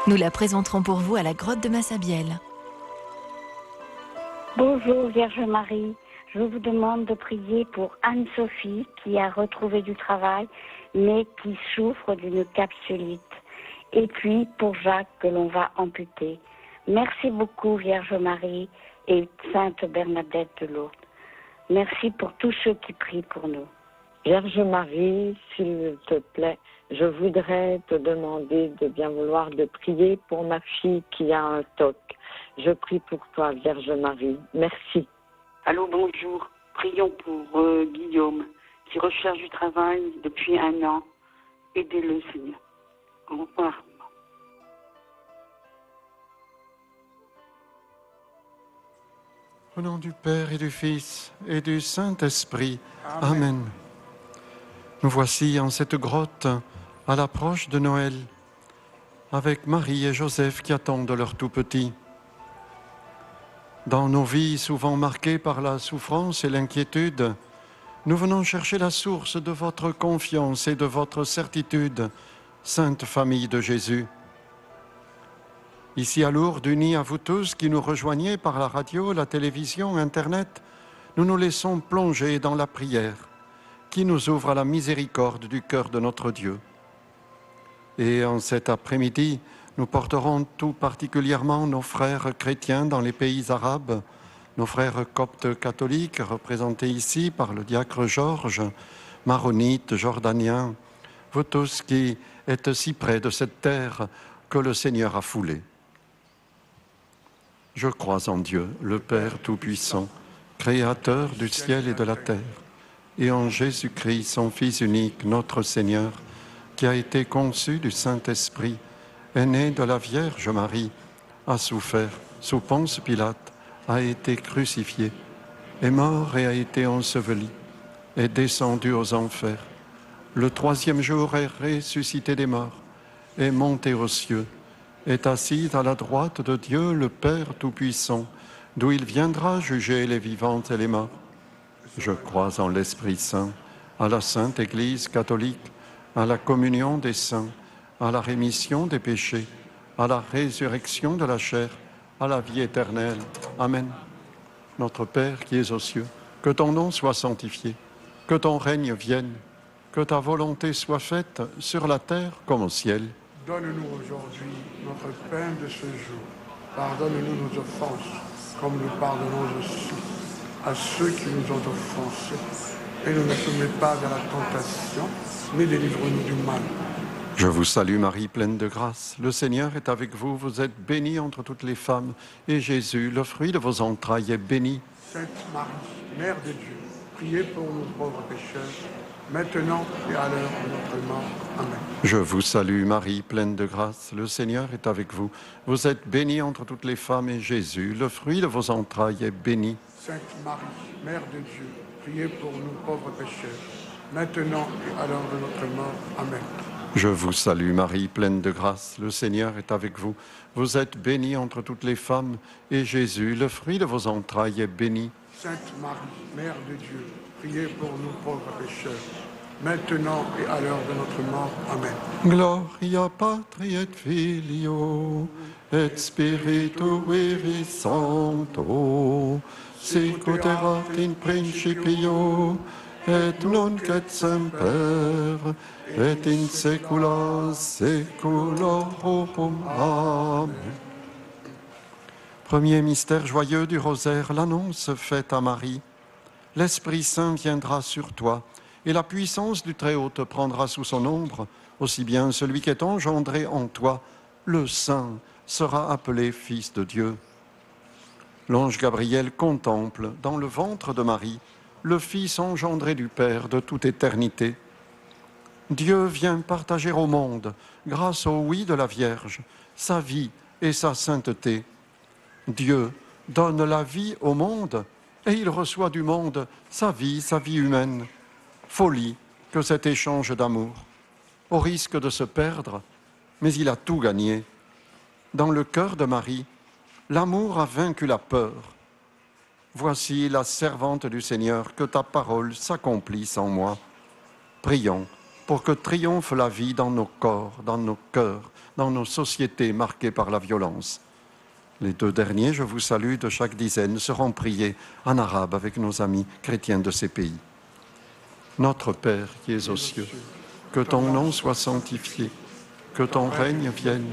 Nous la présenterons pour vous à la grotte de Massabielle. Bonjour Vierge Marie, je vous demande de prier pour Anne-Sophie qui a retrouvé du travail mais qui souffre d'une capsulite. Et puis pour Jacques que l'on va amputer. Merci beaucoup Vierge Marie et Sainte Bernadette de Lourdes. Merci pour tous ceux qui prient pour nous. Vierge Marie, s'il te plaît, je voudrais te demander de bien vouloir de prier pour ma fille qui a un TOC. Je prie pour toi, Vierge Marie. Merci. Allô, bonjour. Prions pour Guillaume, qui recherche du travail depuis 1 an. Aidez-le, Seigneur. Au revoir. Au nom du Père et du Fils et du Saint-Esprit. Amen. Nous voici en cette grotte à l'approche de Noël, avec Marie et Joseph qui attendent leur tout petit. Dans nos vies souvent marquées par la souffrance et l'inquiétude, nous venons chercher la source de votre confiance et de votre certitude, Sainte Famille de Jésus. Ici à Lourdes, unis à vous tous qui nous rejoignez par la radio, la télévision, Internet, nous nous laissons plonger dans la prière qui nous ouvre à la miséricorde du cœur de notre Dieu. Et en cet après-midi, nous porterons tout particulièrement nos frères chrétiens dans les pays arabes, nos frères coptes catholiques représentés ici par le diacre Georges, maronites, jordaniens, vous tous qui êtes si près de cette terre que le Seigneur a foulée. Je crois en Dieu, le Père Tout-Puissant, Créateur du ciel et de la terre, et en Jésus-Christ, son Fils unique, notre Seigneur, qui a été conçu du Saint-Esprit, est né de la Vierge Marie, a souffert sous Ponce Pilate, a été crucifié, est mort et a été enseveli, est descendu aux enfers. Le 3e jour est ressuscité des morts, est monté aux cieux, est assis à la droite de Dieu, le Père Tout-Puissant, d'où il viendra juger les vivants et les morts. Je crois en l'Esprit Saint, à la Sainte Église catholique, à la communion des saints, à la rémission des péchés, à la résurrection de la chair, à la vie éternelle. Amen. Notre Père qui es aux cieux, que ton nom soit sanctifié, que ton règne vienne, que ta volonté soit faite sur la terre comme au ciel. Donne-nous aujourd'hui notre pain de ce jour. Pardonne-nous nos offenses, comme nous pardonnons aussi à ceux qui nous ont offensés. Et ne nous soumets pas à la tentation, mais délivre-nous du mal. Je vous salue Marie, pleine de grâce. Le Seigneur est avec vous. Vous êtes bénie entre toutes les femmes. Et Jésus, le fruit de vos entrailles, est béni. Sainte Marie, Mère de Dieu, priez pour nous pauvres pécheurs, maintenant et à l'heure de notre mort. Amen. Je vous salue Marie, pleine de grâce. Le Seigneur est avec vous. Vous êtes bénie entre toutes les femmes. Et Jésus, le fruit de vos entrailles, est béni. Sainte Marie, Mère de Dieu, priez pour nous pauvres pécheurs, maintenant et à l'heure de notre mort. Amen. Je vous salue Marie, pleine de grâce. Le Seigneur est avec vous. Vous êtes bénie entre toutes les femmes. Et Jésus, le fruit de vos entrailles, est béni. Sainte Marie, Mère de Dieu, priez pour nous pauvres pécheurs, maintenant et à l'heure de notre mort. Amen. Gloria Patri et Filio et Spiritui Sancto, sicut erat in principio et nunc et semper et in saecula saeculorum. Amen. Premier mystère joyeux du rosaire, l'annonce faite à Marie. L'Esprit Saint viendra sur toi, et la puissance du Très-Haut te prendra sous son ombre, aussi bien celui qui est engendré en toi, le Saint, sera appelé Fils de Dieu. L'ange Gabriel contemple, dans le ventre de Marie, le Fils engendré du Père de toute éternité. Dieu vient partager au monde, grâce au oui de la Vierge, sa vie et sa sainteté. Dieu donne la vie au monde et il reçoit du monde sa vie humaine. Folie que cet échange d'amour, au risque de se perdre, mais il a tout gagné. Dans le cœur de Marie, l'amour a vaincu la peur. Voici la servante du Seigneur, que ta parole s'accomplisse en moi. Prions pour que triomphe la vie dans nos corps, dans nos cœurs, dans nos sociétés marquées par la violence. Les 2 derniers, je vous salue de chaque dizaine, seront priés en arabe avec nos amis chrétiens de ces pays. Notre Père qui es aux cieux, que ton nom soit sanctifié, que ton règne vienne,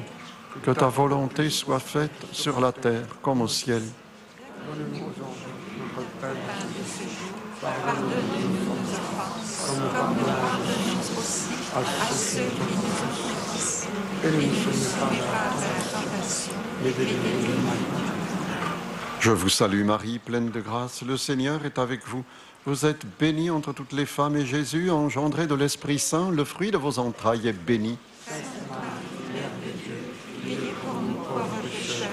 que ta volonté soit faite sur la terre comme au ciel. Donne-nous aujourd'hui notre pain de ce jour. Pardonne-nous nos offenses, comme nous pardonnons aussi à ceux qui nous offensent. Et ne nous soumets pas à la tentation, mais délivre-nous du mal. Je vous salue Marie, pleine de grâce, le Seigneur est avec vous. Vous êtes bénie entre toutes les femmes et Jésus, engendré de l'Esprit Saint, le fruit de vos entrailles est béni. Sainte Marie, Mère de Dieu, priez pour nous pauvres pécheurs,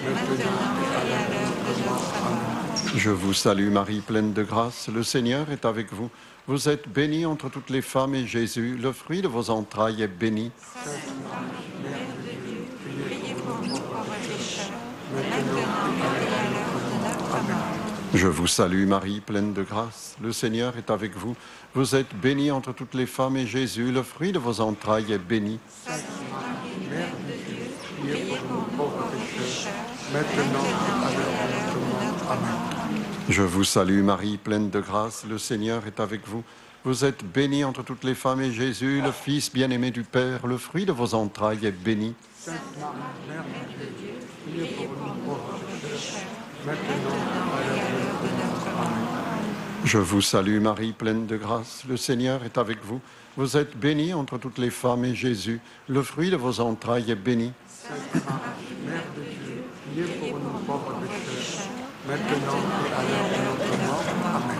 maintenant et à l'heure de notre mort. Je vous salue Marie, pleine de grâce, le Seigneur est avec vous. Vous êtes bénie entre toutes les femmes et Jésus, le fruit de vos entrailles est béni. Sainte Marie, Mère de Dieu, priez pour nous pauvres pécheurs, maintenant et à l'heure de notre mort. Je vous salue Marie, pleine de grâce, le Seigneur est avec vous. Vous êtes bénie entre toutes les femmes et Jésus, le fruit de vos entrailles est béni. Sainte Marie, Mère de Dieu, priez pour nous pauvres pécheurs, maintenant et à l'heure de notre mort. Amen. Je vous salue Marie, pleine de grâce, le Seigneur est avec vous. Vous êtes bénie entre toutes les femmes et Jésus, le Fils bien-aimé du Père, le fruit de vos entrailles est béni. Sainte Marie, Mère de Dieu, priez pour nous pauvres pécheurs, maintenant et à l'heure de notre mort. Amen. Je vous salue Marie, pleine de grâce, le Seigneur est avec vous. Vous êtes bénie entre toutes les femmes et Jésus, le fruit de vos entrailles est béni. Sainte Marie, Mère de Dieu, priez pour nous pauvres pécheurs, maintenant et à l'heure de notre mort. Amen.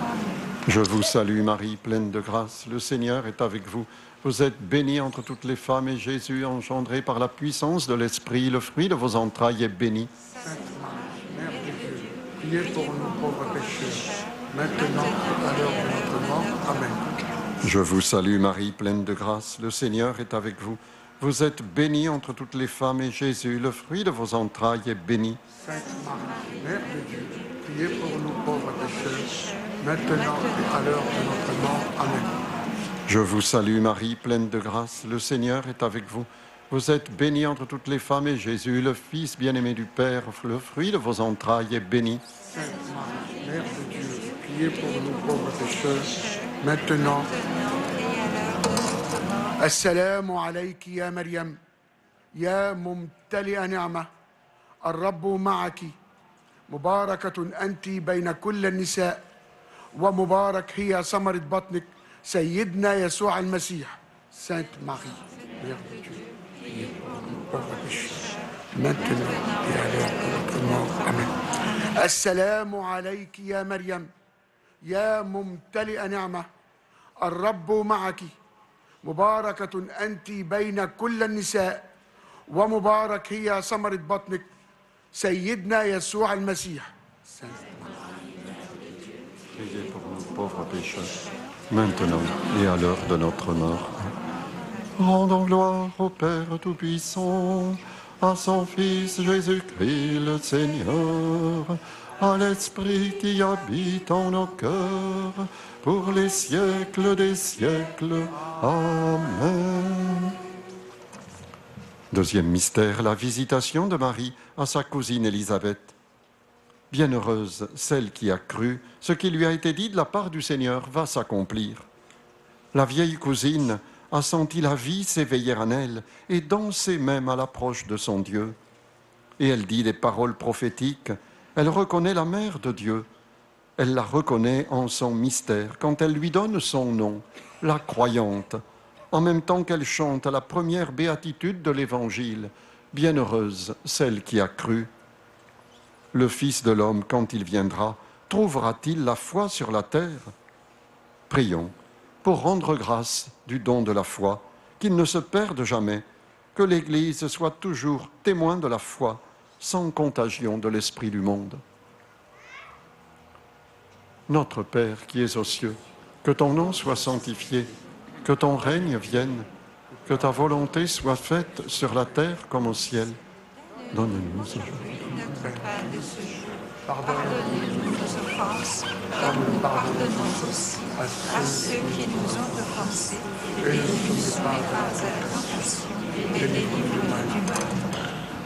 Je vous salue Marie, pleine de grâce, le Seigneur est avec vous. Vous êtes bénie entre toutes les femmes et Jésus, engendré par la puissance de l'Esprit, le fruit de vos entrailles est béni. Sainte Marie, Mère de Dieu, priez pour nous pauvres pécheurs, maintenant et à l'heure de notre mort. Amen. Je vous salue Marie, pleine de grâce, le Seigneur est avec vous. Vous êtes bénie entre toutes les femmes et Jésus, le fruit de vos entrailles est béni. Sainte Marie, Mère de Dieu, priez pour nous pauvres pécheurs, maintenant et à l'heure de notre mort. Amen. Je vous salue Marie, pleine de grâce, le Seigneur est avec vous. Vous êtes bénie entre toutes les femmes et Jésus, le Fils bien-aimé du Père, le fruit de vos entrailles est béni. Sainte Marie, Mère de Dieu, priez pour nous pauvres pécheurs, maintenant et à l'heure de notre mort. السلام عليك يا مريم يا ممتلئة نعمة الرب معك مباركة أنت بين كل النساء ومبارك هي ثمرة بطنك سيدنا يسوع المسيح. Sainte Marie, Mère de Dieu, priez pour nous pauvres pécheurs, maintenant et à l'heure de notre mort. Amen. السلام عليك يا مريم يا ممتلئة نعمة الرب معك مباركة أنت بين كل النساء ومبارك هي ثمرة بطنك سيدنا يسوع المسيح. Priez pour nous pauvres pécheurs, maintenant et à l'heure de notre mort. Rendons gloire au Père Tout-Puissant, à son Fils Jésus-Christ le Seigneur, à l'Esprit qui habite en nos cœurs, pour les siècles des siècles. Amen. Deuxième mystère, la visitation de Marie à sa cousine Élisabeth. Bienheureuse celle qui a cru, ce qui lui a été dit de la part du Seigneur va s'accomplir. La vieille cousine a senti la vie s'éveiller en elle et danser même à l'approche de son Dieu. Et elle dit des paroles prophétiques, elle reconnaît la mère de Dieu. Elle la reconnaît en son mystère quand elle lui donne son nom, la croyante, en même temps qu'elle chante la première béatitude de l'Évangile, bienheureuse celle qui a cru. Le Fils de l'homme, quand il viendra, trouvera-t-il la foi sur la terre? Prions pour rendre grâce du don de la foi, qu'il ne se perde jamais, que l'Église soit toujours témoin de la foi, sans contagion de l'esprit du monde. Notre Père qui es aux cieux, que ton nom soit sanctifié, que ton règne vienne, que ta volonté soit faite sur la terre comme au ciel. Donne-nous aujourd'hui notre pain de ce jour. Pardonne-nous nos offenses, comme nous pardonnons aussi à ceux qui nous ont offensés. Et ne nous soumets pas à la tentation, mais délivre-nous du mal.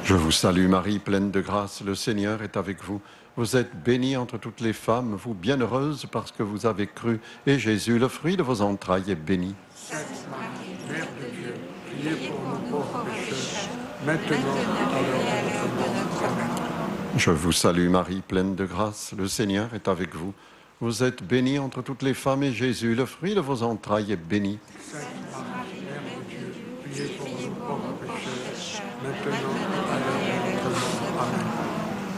Je vous salue Marie, pleine de grâce, le Seigneur est avec vous. Vous êtes bénie entre toutes les femmes, vous bienheureuse parce que vous avez cru, et Jésus, le fruit de vos entrailles, est béni. Sainte Marie, Mère de Dieu, priez pour nous pauvres pécheurs, maintenant et à l'heure de notre mort. Amen. Je vous salue Marie, pleine de grâce, le Seigneur est avec vous. Vous êtes bénie entre toutes les femmes, et Jésus, le fruit de vos entrailles, est béni. Sainte Marie, Mère de Dieu, priez pour nous pauvres pécheurs, maintenant et à l'heure de notre mort. Amen.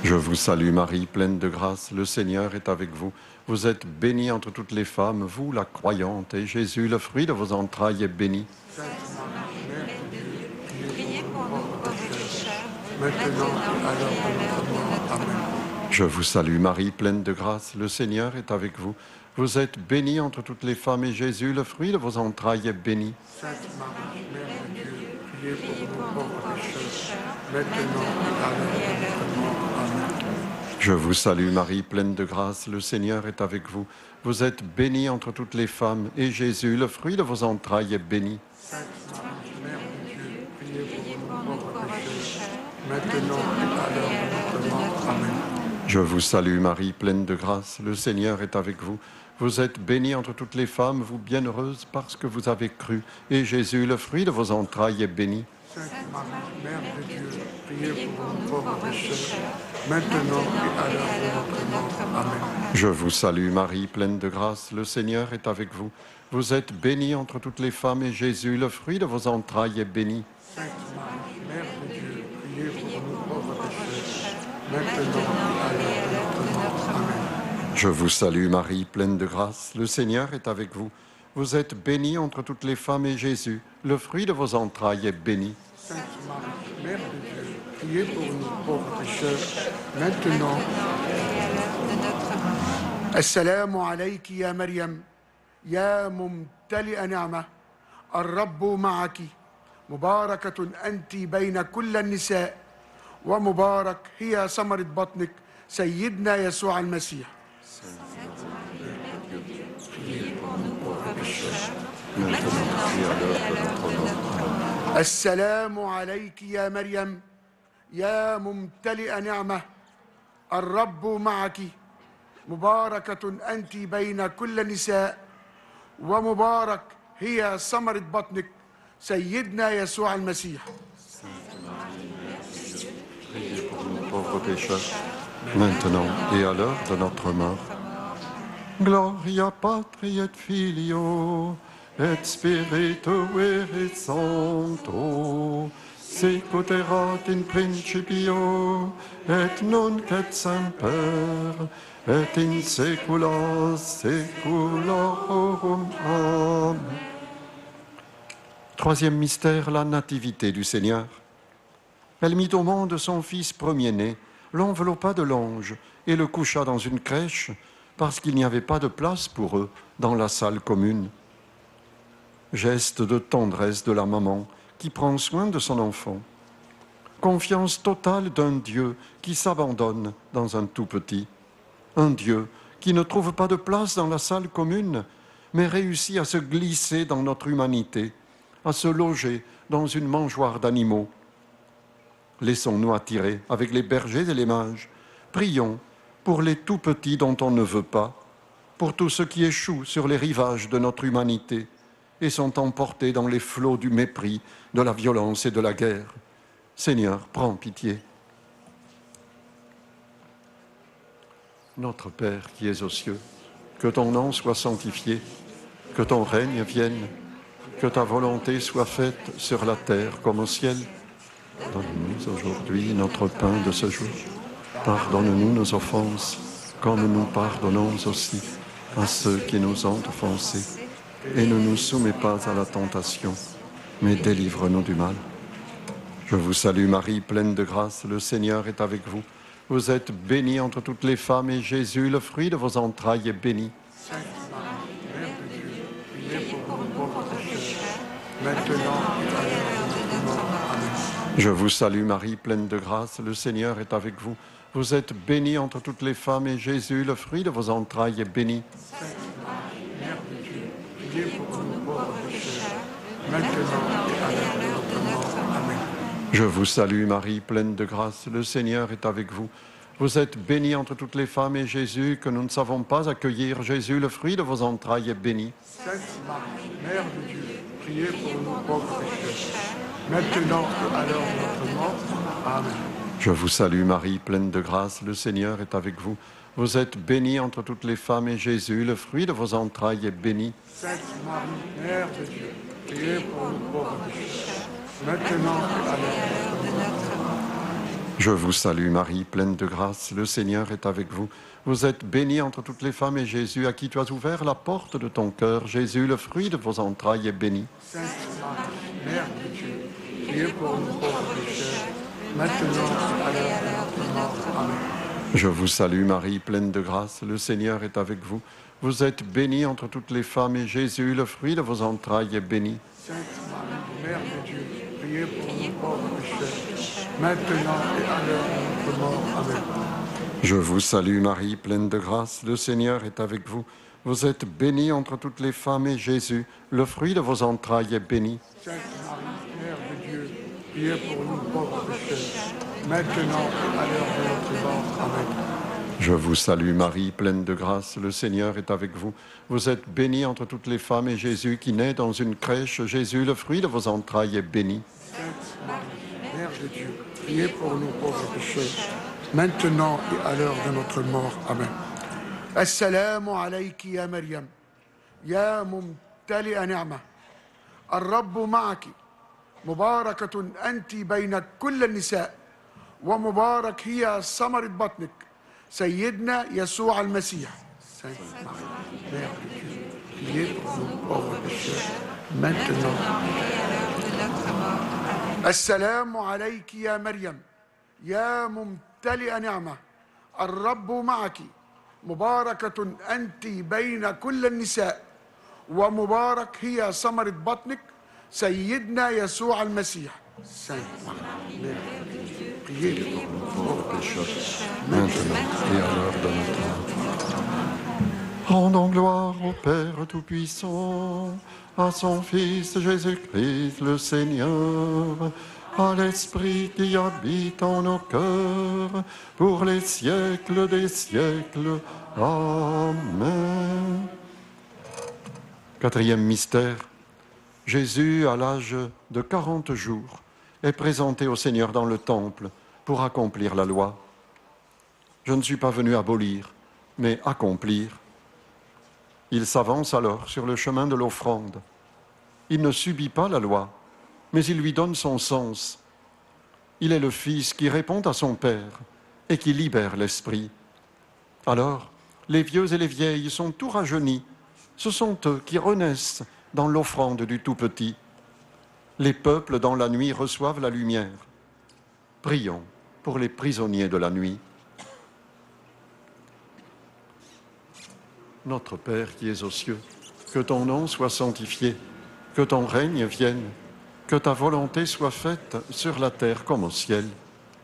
Je vous salue Marie, pleine de grâce, le Seigneur est avec vous. Vous êtes bénie entre toutes les femmes, vous la croyante, et Jésus, le fruit de vos entrailles, est béni. Sainte Marie, Mère de Dieu, priez pour nous pauvres pécheurs, maintenant et à l'heure de notre mort. Amen. Je vous salue Marie, pleine de grâce, le Seigneur est avec vous. Vous êtes bénie entre toutes les femmes, et Jésus, le fruit de vos entrailles, est béni. Sainte Marie, Mère de Dieu, priez pour nous pauvres pécheurs, maintenant et à l'heure de notre mort. Amen. Je vous salue Marie, pleine de grâce, le Seigneur est avec vous. Vous êtes bénie entre toutes les femmes, et Jésus, le fruit de vos entrailles, est béni. Sainte Marie, Mère de Dieu, priez pour nous pauvres pécheurs, maintenant et à l'heure de notre mort. Amen. Je vous salue Marie, pleine de grâce, le Seigneur est avec vous. Vous êtes bénie entre toutes les femmes, vous bienheureuse parce que vous avez cru, et Jésus, le fruit de vos entrailles, est béni. Sainte Marie, Mère de Dieu, priez pour nous pauvres pécheurs, maintenant et à l'heure de notre mort. Amen. Je vous salue Marie, pleine de grâce, le Seigneur est avec vous. Vous êtes bénie entre toutes les femmes, et Jésus, le fruit de vos entrailles, est béni. Sainte Marie, Mère de Dieu, priez pour nous pauvres pécheurs, maintenant et à l'heure de notre mort. Amen. Je vous salue Marie, pleine de grâce, le Seigneur est avec vous. Vous êtes bénie entre toutes les femmes, et Jésus, le fruit de vos entrailles, est béni. Sainte Marie, Mère de Dieu, priez pour nous pauvres pécheurs, maintenant et à l'heure de notre mort. السلام عليك يا مريم يا ممتلئ نعمة الرب معك مباركة أنت بين كل النساء ومبارك هي ثمرة بطنك سيدنا يسوع المسيح. السلام عليك يا مريم يا ممتلئ نعمة الرب معك مباركة أنت بين كل النساء ومبارك هي ثمرة بطنك سيدنا يسوع المسيح. Priez pour nous pauvres pécheurs, maintenant et à l'heure de notre mort. Gloria Patri et Filio et Spiritui Sancto, sicut erat in principio et nunc et semper et in saecula saeculorum. Amen. Troisième mystère, la nativité du Seigneur. Elle mit au monde son fils premier-né, l'enveloppa de l'ange et le coucha dans une crèche parce qu'il n'y avait pas de place pour eux dans la salle commune. Geste de tendresse de la maman qui prend soin de son enfant. Confiance totale d'un Dieu qui s'abandonne dans un tout petit. Un Dieu qui ne trouve pas de place dans la salle commune, mais réussit à se glisser dans notre humanité, à se loger dans une mangeoire d'animaux. Laissons-nous attirer avec les bergers et les mages. Prions pour les tout petits dont on ne veut pas, pour tous ceux qui échouent sur les rivages de notre humanité et sont emportés dans les flots du mépris, de la violence et de la guerre. Seigneur, prends pitié. Notre Père qui es aux cieux, que ton nom soit sanctifié, que ton règne vienne, que ta volonté soit faite sur la terre comme au ciel. Donne-nous aujourd'hui notre pain de ce jour. Pardonne-nous nos offenses, comme nous pardonnons aussi à ceux qui nous ont offensés. Et ne nous soumets pas à la tentation, mais délivre-nous du mal. Je vous salue Marie, pleine de grâce, le Seigneur est avec vous. Vous êtes bénie entre toutes les femmes, et Jésus, le fruit de vos entrailles, est béni. Sainte Marie, Mère de Dieu, priez pour nous pauvres pécheurs, maintenant et à l'heure de notre mort. Amen. Je vous salue Marie, pleine de grâce, le Seigneur est avec vous. Vous êtes bénie entre toutes les femmes et Jésus, le fruit de vos entrailles, est béni. Mère de Dieu, priez pour nous pauvres pécheurs, maintenant et à l'heure de notre mort. Amen. Je vous salue Marie, pleine de grâce, le Seigneur est avec vous. Vous êtes bénie entre toutes les femmes et Jésus, que nous ne savons pas accueillir, Jésus, le fruit de vos entrailles, est béni. Sainte Marie, Mère de Dieu, priez pour nous pauvres pécheurs, maintenant et à l'heure de notre mort. Amen. Je vous salue Marie, pleine de grâce, le Seigneur est avec vous. Vous êtes bénie entre toutes les femmes et Jésus, le fruit de vos entrailles, est béni. Sainte Marie, Mère de Dieu, priez pour nous pauvres pécheurs, maintenant et à l'heure de notre mort. Je vous salue Marie, pleine de grâce, le Seigneur est avec vous. Vous êtes bénie entre toutes les femmes et Jésus, à qui tu as ouvert la porte de ton cœur, Jésus, le fruit de vos entrailles, est béni. Sainte Marie, Mère de Dieu, priez pour nous pauvres pécheurs, maintenant et à l'heure de notre mort. Amen. Je vous salue Marie, pleine de grâce, le Seigneur est avec vous. Vous êtes bénie entre toutes les femmes et Jésus, le fruit de vos entrailles, est béni. Sainte Marie, Mère de Dieu, priez pour nous pauvres pécheurs, maintenant et à l'heure de notre mort. Amen. Je vous salue Marie, pleine de grâce, le Seigneur est avec vous. Vous êtes bénie entre toutes les femmes et Jésus, le fruit de vos entrailles, est béni. Sainte Marie, Mère de Dieu, priez pour nous pauvres pécheurs, maintenant et à l'heure de notre mort. Amen. Je vous salue Marie, pleine de grâce, le Seigneur est avec vous. Vous êtes bénie entre toutes les femmes et Jésus qui naît dans une crèche, Jésus, le fruit de vos entrailles, est béni. Sainte Marie, Mère de Dieu, priez pour nous pauvres pécheurs, maintenant et à l'heure de notre mort. Amen. Assalamu alayki ya Maryam, ya mumtali'a ni'ma, الرب معك مباركة أنت بين كل النساء ومبارك هي ثمرة بطنك سيدنا يسوع المسيح. Sainte Marie, Mère de Dieu, priez pour nous pauvres pécheurs, maintenant et à l'heure de notre mort. السلام عليك يا مريم يا ممتلئ نعمة الرب معك مباركة أنت بين كل النساء ومبارك هي ثمرة بطنك سيدنا يسوع المسيح. Sainte Marie, Mère de Dieu, priez pour nous pauvres pécheurs, maintenant Et à l'heure de notre mort. Rendons gloire au Père Tout-Puissant, à son Fils Jésus-Christ le Seigneur, à l'Esprit qui habite en nos cœurs, pour les siècles des siècles. Amen. Quatrième mystère, Jésus, à l'âge de 40 jours, est présenté au Seigneur dans le temple pour accomplir la loi. Je ne suis pas venu abolir, mais accomplir. Il s'avance alors sur le chemin de l'offrande. Il ne subit pas la loi, mais il lui donne son sens. Il est le Fils qui répond à son Père et qui libère l'Esprit. Alors, les vieux et les vieilles sont tout rajeunis. Ce sont eux qui renaissent dans l'offrande du tout-petit. Les peuples dans la nuit reçoivent la lumière. Prions pour les prisonniers de la nuit. Notre Père qui es aux cieux, que ton nom soit sanctifié, que ton règne vienne, que ta volonté soit faite sur la terre comme au ciel.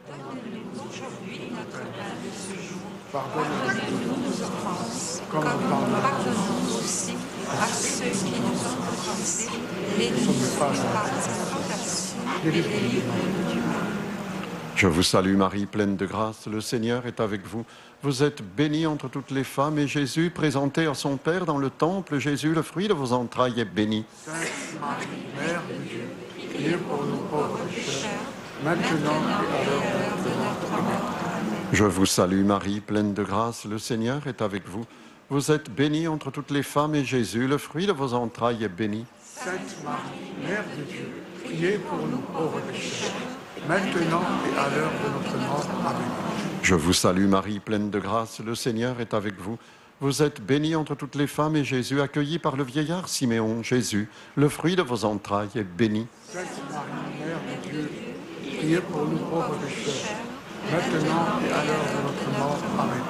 Donne-nous aujourd'hui notre pain de ce jour. Pardonne-nous nos offenses, comme comme nous nous pardonnons aussi à ceux qui nous ont offensés, et ne nous fais pas en tentation, mais délivre-nous du mal. Je vous salue Marie, pleine de grâce, le Seigneur est avec vous. Vous êtes bénie entre toutes les femmes, et Jésus, présenté à son Père dans le temple, Jésus, le fruit de vos entrailles, est béni. Sainte Marie, Mère de Dieu, priez pour nous pauvres pécheurs, maintenant et à l'heure de notre mort. Amen. Je vous salue Marie, pleine de grâce, le Seigneur est avec vous. Vous êtes bénie entre toutes les femmes, et Jésus, le fruit de vos entrailles, est béni. Sainte Marie, Mère de Dieu, priez pour nous pauvres pécheurs, maintenant et à l'heure de notre mort. Amen. Je vous salue Marie, pleine de grâce, le Seigneur est avec vous. Vous êtes bénie entre toutes les femmes, et Jésus, accueilli par le vieillard Siméon, Jésus, le fruit de vos entrailles, est béni. Sainte Marie, Mère de Dieu, priez pour nous pauvres pécheurs, maintenant et à l'heure de notre mort. Amen.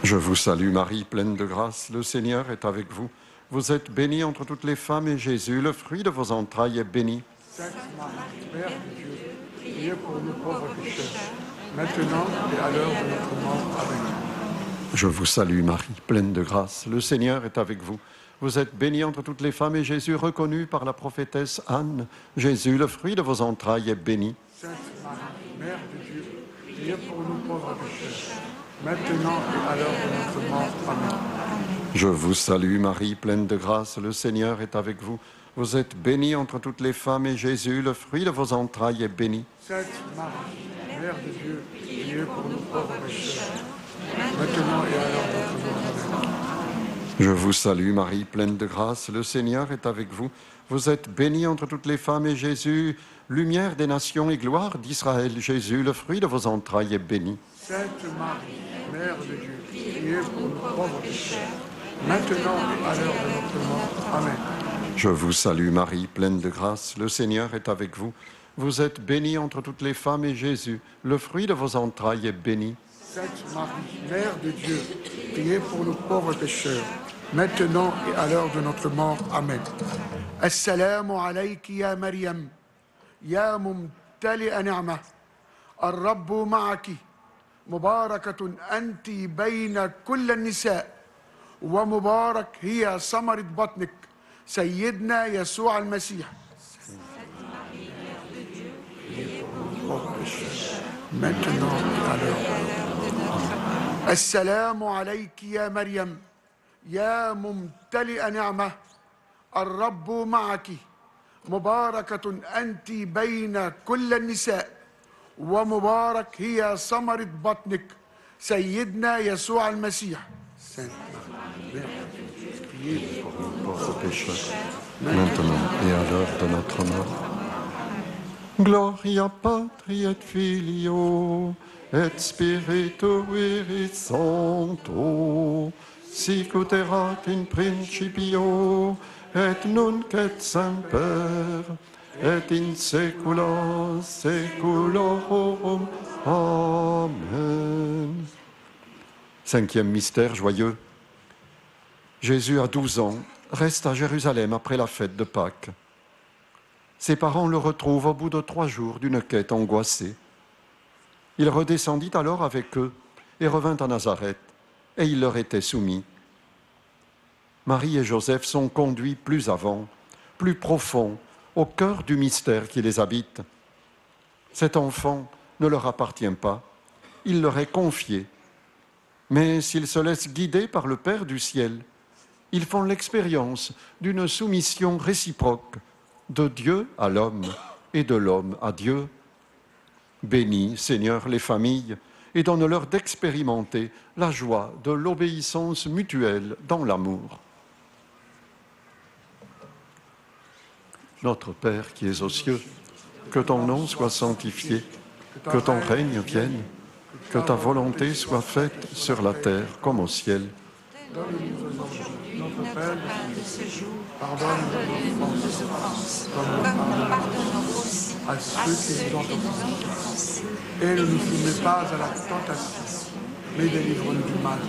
Je vous salue Marie, pleine de grâce, le Seigneur est avec vous. Vous êtes bénie entre toutes les femmes, et Jésus, le fruit de vos entrailles, est béni. Sainte Marie, Mère de Dieu, priez pour nous pauvres pécheurs, maintenant et à l'heure de notre mort. Amen. Je vous salue Marie, pleine de grâce. Le Seigneur est avec vous. Vous êtes bénie entre toutes les femmes et Jésus, reconnu par la prophétesse Anne. Jésus, le fruit de vos entrailles, est béni. Sainte Marie, Mère de Dieu, priez pour nous pauvres pécheurs, maintenant et à l'heure de notre mort. Amen. Je vous salue Marie, pleine de grâce. Le Seigneur est avec vous. Vous êtes bénie entre toutes les femmes et Jésus, le fruit de vos entrailles, est béni. Sainte Marie, Mère de Dieu, priez pour nous pauvres pécheurs, maintenant et à l'heure de notre mort. Amen. Je vous salue Marie, pleine de grâce. Le Seigneur est avec vous. Vous êtes bénie entre toutes les femmes et Jésus, lumière des nations et gloire d'Israël. Jésus, le fruit de vos entrailles, est béni. Sainte Marie, Mère de Dieu, priez pour nous pauvres pécheurs, maintenant et à l'heure de notre mort. Amen. Je vous salue Marie, pleine de grâce. Le Seigneur est avec vous. Vous êtes bénie entre toutes les femmes et Jésus, le fruit de vos entrailles, est béni. Sainte Marie, Mère de Dieu, priez pour nous pauvres pécheurs, maintenant et à l'heure de notre mort. Amen. Assalamu alayki ya Maryam, ya mumtali'a ni'mah, ar-Rabbu ma'aki, mubarakatun anti bayna kull an-nisa, wa mubarak hiya samarat batnik, Sayyidna Yeshua al-Masih. Maintenant et à l'heure de notre mort. Assalamu alayki ya Maryam, ya mumtali'a ni'mah, ar-Rabbu ma'aki, mubarakatun anti bayna kull an-nisa, wa mubarak hiya samarat batnik, Sayyidna Yeshua al-Masih. Sainte Marie, priez pour nous Pauvres pécheurs, maintenant et à l'heure de notre mort. Gloria Patri et Filio et Spiritui Sancto, sic ut erat in principio et nunc et semper et in saecula saeculorum. Amen. Cinquième mystère joyeux. Jésus, à 12 ans, reste à Jérusalem après la fête de Pâques. Ses parents le retrouvent au bout de 3 jours d'une quête angoissée. Il redescendit alors avec eux et revint à Nazareth, et il leur était soumis. Marie et Joseph sont conduits plus avant, plus profond, au cœur du mystère qui les habite. Cet enfant ne leur appartient pas, il leur est confié. Mais s'ils se laissent guider par le Père du ciel, ils font l'expérience d'une soumission réciproque de Dieu à l'homme et de l'homme à Dieu. Bénis, Seigneur, les familles et donne-leur d'expérimenter la joie de l'obéissance mutuelle dans l'amour. Notre Père qui es aux cieux, que ton nom soit sanctifié, que ton règne vienne, que ta volonté soit faite sur la terre comme au ciel. Donne-nous aujourd'hui notre pain de ce jour. Pardonne-nous nos offenses, comme nous pardonnons aussi à ceux qui nous ont offensés. Et ne nous soumets pas à la tentation, mais délivre-nous du mal.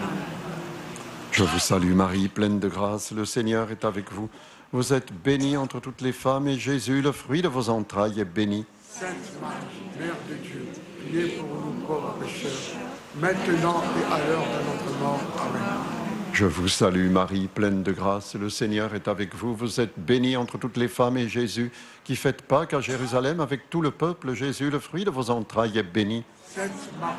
Je vous salue Marie, pleine de grâce, le Seigneur est avec vous. Vous êtes bénie entre toutes les femmes et Jésus, le fruit de vos entrailles, est béni. Sainte Marie, Mère de Dieu, priez pour nous pauvres pécheurs, maintenant et à l'heure de notre mort. Amen. Je vous salue Marie, pleine de grâce, le Seigneur est avec vous. Vous êtes bénie entre toutes les femmes et Jésus, qui fête Pâques à Jérusalem avec tout le peuple. Jésus, le fruit de vos entrailles, est béni. Sainte Marie,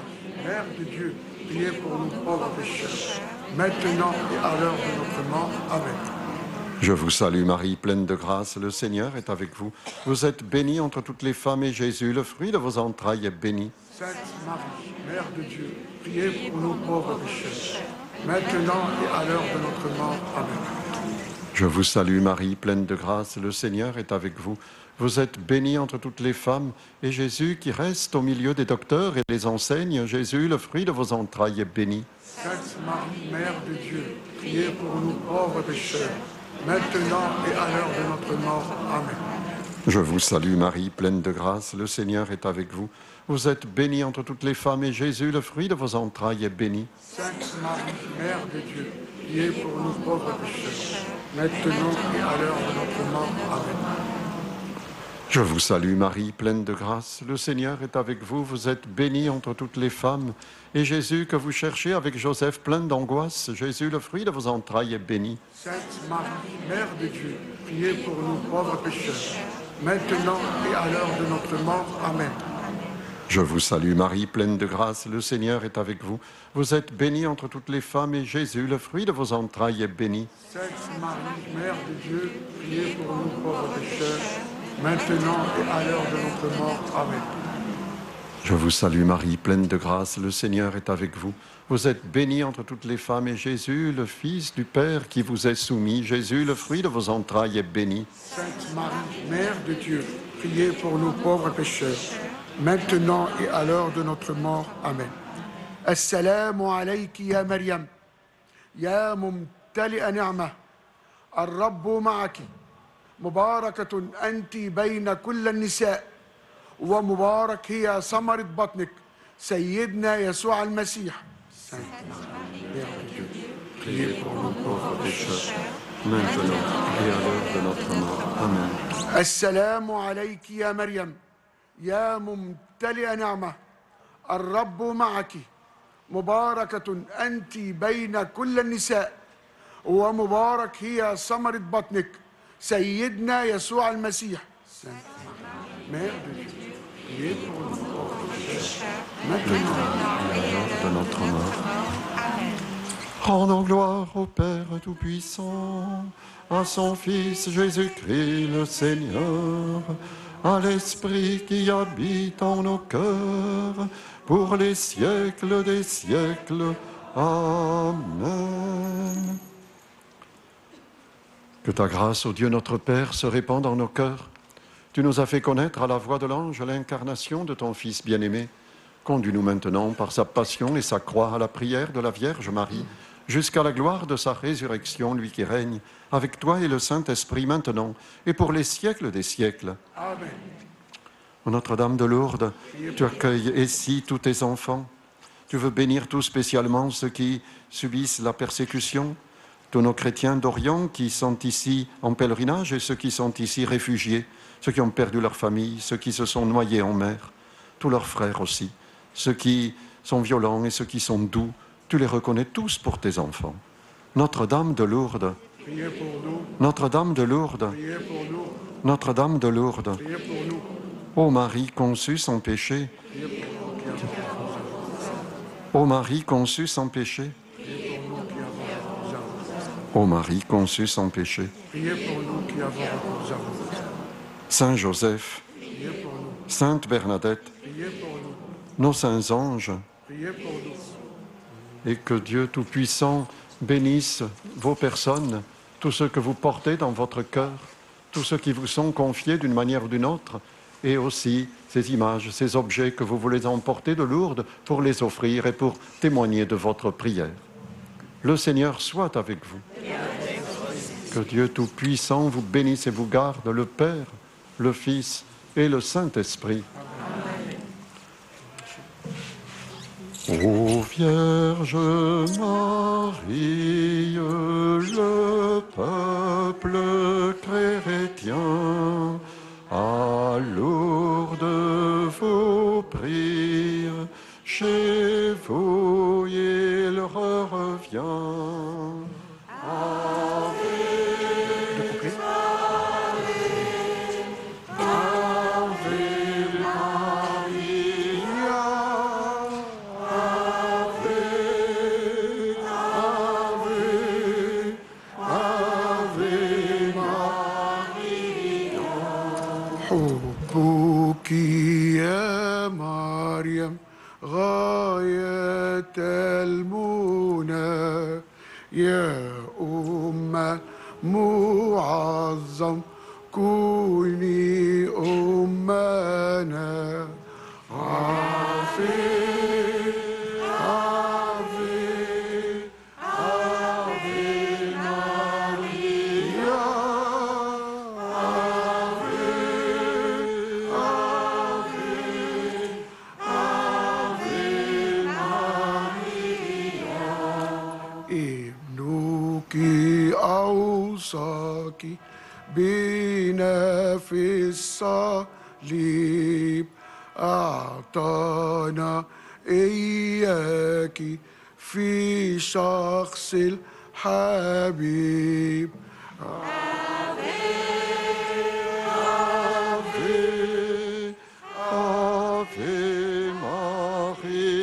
Mère de Dieu, priez pour nous pauvres pécheurs, maintenant et à l'heure de notre mort. Amen. Je vous salue Marie, pleine de grâce, le Seigneur est avec vous. Vous êtes bénie entre toutes les femmes et Jésus, le fruit de vos entrailles, est béni. Sainte Marie, Mère de Dieu, priez pour nous pauvres pécheurs, maintenant et à l'heure de notre mort. Amen. Je vous salue Marie, pleine de grâce, le Seigneur est avec vous. Vous êtes bénie entre toutes les femmes, et Jésus, qui reste au milieu des docteurs et les enseigne, Jésus, le fruit de vos entrailles, est béni. Sainte Marie, Mère de Dieu, priez pour nous pauvres pécheurs, maintenant et à l'heure de notre mort. Amen. Je vous salue Marie, pleine de grâce, le Seigneur est avec vous. Vous êtes bénie entre toutes les femmes, et Jésus, le fruit de vos entrailles, est béni. Sainte Marie, Mère de Dieu, priez pour nous pauvres pécheurs, maintenant et à l'heure de notre mort. Amen. Je vous salue Marie, pleine de grâce. Le Seigneur est avec vous. Vous êtes bénie entre toutes les femmes. Et Jésus, que vous cherchez avec Joseph, plein d'angoisse, Jésus, le fruit de vos entrailles, est béni. Sainte Marie, Mère de Dieu, priez pour nous pauvres pécheurs, maintenant et à l'heure de notre mort. Amen. Je vous salue Marie, pleine de grâce. Le Seigneur est avec vous. Vous êtes bénie entre toutes les femmes. Et Jésus, le fruit de vos entrailles, est béni. Sainte Marie, Mère de Dieu, priez pour nous pauvres pécheurs, maintenant et à l'heure de notre mort. Amen. Je vous salue Marie, pleine de grâce, le Seigneur est avec vous. Vous êtes bénie entre toutes les femmes et Jésus, le Fils du Père qui vous est soumis, Jésus, le fruit de vos entrailles, est béni. Sainte Marie, Mère de Dieu, priez pour nous pauvres pécheurs, maintenant et à l'heure de notre mort. Amen. Assalamu alayki ya Maryam, ya mumtali'a ni'mah, ar-Rabbu ma'aki, mubarakatun anti bayna kulla nisa' ومبارك هي ثمرة بطنك سيدنا يسوع المسيح. Priez pour nous pauvres pécheurs, maintenant et à l'heure de notre mort. Amen. السلام عليك يا مريم يا ممتلئ نعمة الرب معك مباركة أنت بين كل النساء ومبارك هي ثمرة بطنك سيدنا يسوع المسيح. Mère de Dieu. Priez pour nous pauvres pécheurs, maintenant et à l'heure de notre mort. Amen. Rendons gloire au Père Tout-Puissant, à son Fils Jésus-Christ le Seigneur, à l'Esprit qui habite en nos cœurs, pour les siècles des siècles. Amen. Que ta grâce, ô Dieu notre Père, se répande dans nos cœurs. Tu nous as fait connaître à la voix de l'ange l'incarnation de ton Fils bien-aimé. Conduis-nous maintenant par sa passion et sa croix à la prière de la Vierge Marie, jusqu'à la gloire de sa résurrection, lui qui règne, avec toi et le Saint-Esprit maintenant et pour les siècles des siècles. Amen. Ô Notre-Dame de Lourdes, tu accueilles ici tous tes enfants. Tu veux bénir tout spécialement ceux qui subissent la persécution, tous nos chrétiens d'Orient qui sont ici en pèlerinage et ceux qui sont ici réfugiés, ceux qui ont perdu leur famille, ceux qui se sont noyés en mer, tous leurs frères aussi, ceux qui sont violents et ceux qui sont doux, tu les reconnais tous pour tes enfants. Notre-Dame de Lourdes, Priez pour nous. Notre-Dame de Lourdes, Priez pour nous. Notre-Dame de Lourdes, Priez pour nous. ô Marie conçue sans péché, ô Marie conçue sans péché, ô Marie conçue sans péché, Priez pour nous qui avons recours à vous. Saint Joseph, Priez pour nous. Sainte Bernadette, Priez pour nous. nos saints anges, Priez pour nous. et que Dieu Tout-Puissant bénisse vos personnes, tous ceux que vous portez dans votre cœur, tous ceux qui vous sont confiés d'une manière ou d'une autre, et aussi ces images, ces objets que vous voulez emporter de Lourdes pour les offrir et pour témoigner de votre prière. Le Seigneur soit avec vous. Que Dieu Tout-Puissant vous bénisse et vous garde, le Père, le Fils et le Saint-Esprit. Ô Vierge Marie, le peuple chrétien, à Lourdes vous prie, chez vous il revient. حبك يا مريم غاية المنى يا أم معظم كوني أمنا عافي ابنك أوصاك بينا في الصليب أعطانا إياك في شخص الحبيب. Ave Maria.